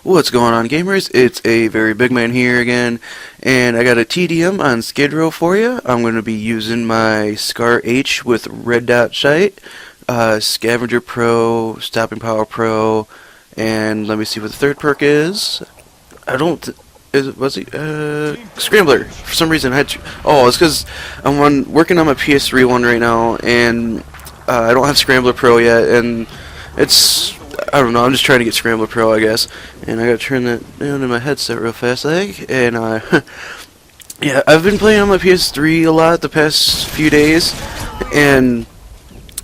What's going on, gamers? It's a very big man here again, and I got a TDM on Skid Row for you. I'm going to be using my Scar H with Red Dot Sight, Scavenger Pro, Stopping Power Pro, and let me see what the third perk is. I don't. Was he? Scrambler. For some reason, I had to. Oh, it's because I'm working on my PS3 one right now, and I don't have Scrambler Pro yet, and it's. I don't know, I'm just trying to get Scrambler Pro, I guess. And I gotta turn that down in my headset real fast, I think. And, yeah, I've been playing on my PS3 a lot the past few days. And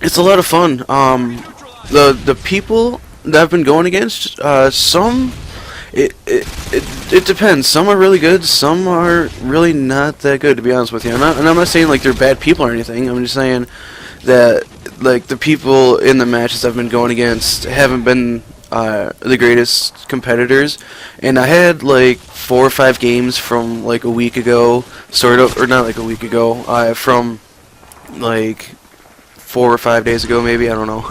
it's a lot of fun. The people that I've been going against, some, it depends. Some are really good, some are really not that good, to be honest with you. And I'm not saying, like, they're bad people or anything. I'm just saying that, like, the people in the matches I've been going against haven't been the greatest competitors, and I had like 4 or 5 games from like a week ago, sort of, or not like a week ago, from like 4 or 5 days ago, maybe, I don't know.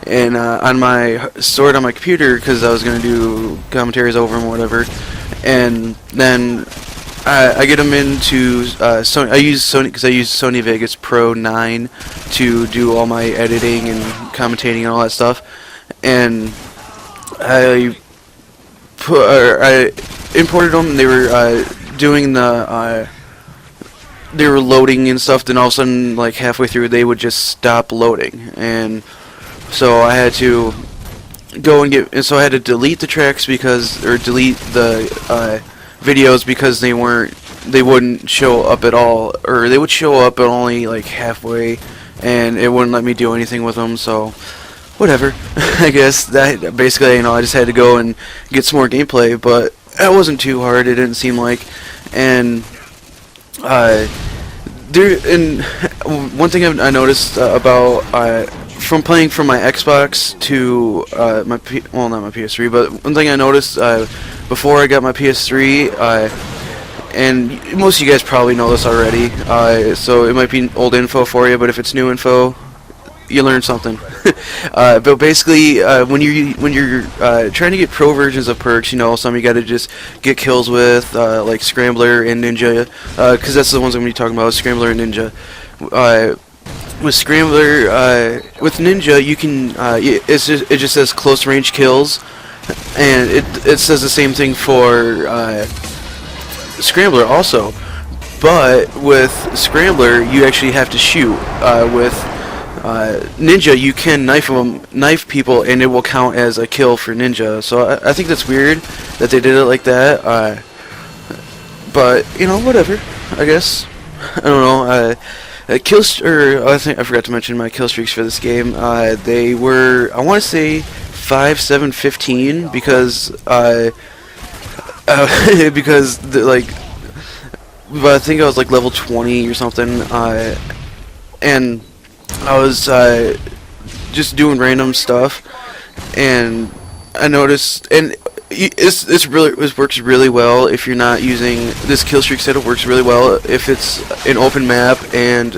And on my stored on my computer because I was gonna do commentaries over them or whatever, and then I get them into Sony. I use Sony Vegas Pro 9 to do all my editing and commentating and all that stuff. And I imported them, and they were doing they were loading and stuff. Then all of a sudden, like halfway through, they would just stop loading, and so I had to go and so I had to delete the tracks or delete the videos because they wouldn't show up at all, or they would show up but only like halfway, and it wouldn't let me do anything with them. So whatever. I guess that basically, I just had to go and get some more gameplay, but that wasn't too hard, it didn't seem like. And one thing I noticed about from playing from my Xbox to not my PS3, but one thing I noticed before I got my PS3, and most of you guys probably know this already, so it might be old info for you, but if it's new info, you learn something. But basically, when you're trying to get pro versions of perks, some you got to just get kills with, like Scrambler and Ninja, because that's the ones I'm going to be talking about, Scrambler and Ninja. With Scrambler, with Ninja, you can, it just says close range kills, and it says the same thing for Scrambler also. But with Scrambler, you actually have to shoot. With Ninja, you can knife people, and it will count as a kill for Ninja. So I think that's weird that they did it like that. But whatever. I guess I don't know. I think I forgot to mention my kill streaks for this game. They were, I want to say 5, 7, 15 because because but I think I was like level 20 or something, and I was just doing random stuff, and I noticed, and it works really well if you're not using this kill streak setup. Works really well if it's an open map and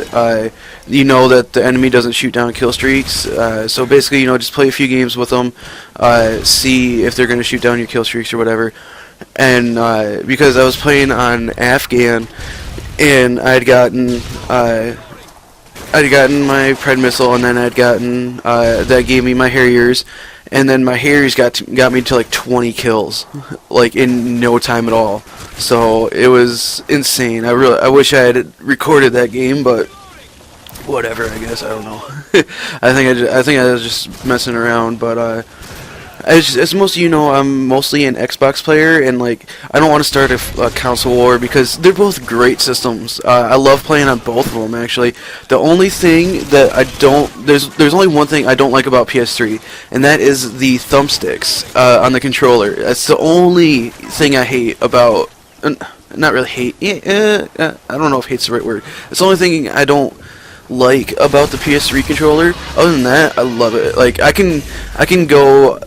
you know that the enemy doesn't shoot down kill streaks. So basically, just play a few games with them, see if they're going to shoot down your kill streaks or whatever. And because I was playing on Afghan, and I'd gotten my Pred missile, and then I'd gotten that gave me my Harriers, and then my Harriers got me to like 20 kills, like in no time at all. So it was insane. I wish I had recorded that game, but whatever. I guess I don't know. I think I was just messing around, but as most of you know, I'm mostly an Xbox player, and I don't want to start a console war because they're both great systems. I love playing on both of them, actually. The only thing that there's only one thing I don't like about PS3, and that is the thumbsticks on the controller. That's the only thing I hate about. Not really hate. I don't know if hate's the right word. It's the only thing I don't like about the PS3 controller. Other than that, I love it. I can go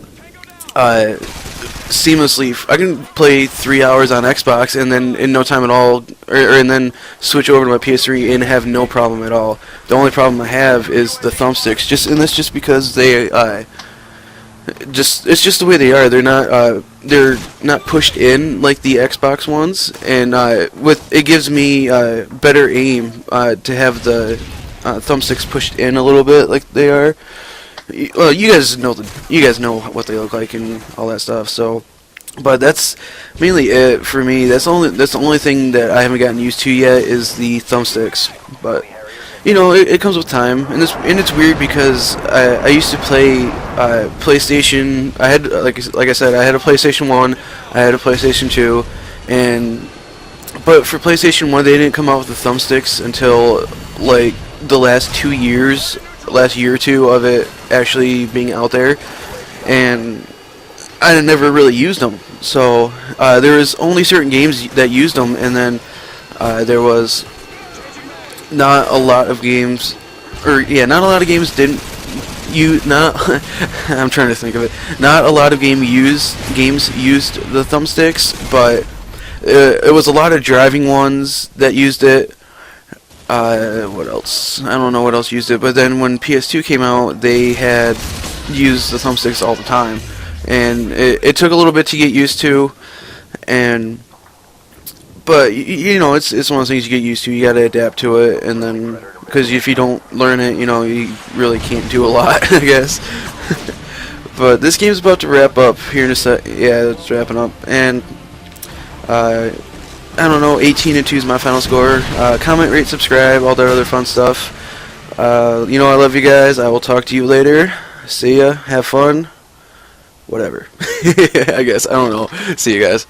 seamlessly. I can play 3 hours on Xbox and then in no time at all, and then switch over to my PS3 and have no problem at all. The only problem I have is the thumbsticks. And that's just because they it's just the way they are. They're not they're not pushed in like the Xbox ones, and with it gives me better aim to have the thumbsticks pushed in a little bit like they are. Well, you guys know what they look like and all that stuff. So, but that's mainly it for me. That's the only thing that I haven't gotten used to yet is the thumbsticks. But you know, it comes with time, and it's weird because I used to play PlayStation. I had like I said, I had a PlayStation 1, I had a PlayStation 2, and but for PlayStation 1 they didn't come out with the thumbsticks until like the last year or two of it actually being out there, and I never really used them. So there was only certain games that used them, and then there was not a lot of games, not a lot of games didn't use. Not I'm trying to think of it. Not a lot of games used the thumbsticks, but it was a lot of driving ones that used it. What else? I don't know what else used it. But then when PS2 came out, they had used the thumbsticks all the time, and it took a little bit to get used to, but you know, it's one of those things you get used to. You got to adapt to it, and then because if you don't learn it, you know, you really can't do a lot, I guess. But this game's about to wrap up here in a sec. Yeah, it's wrapping up, and I don't know. 18-2 is my final score. Comment, rate, subscribe, all that other fun stuff. You know, I love you guys. I will talk to you later. See ya. Have fun. Whatever. I guess. I don't know. See you guys.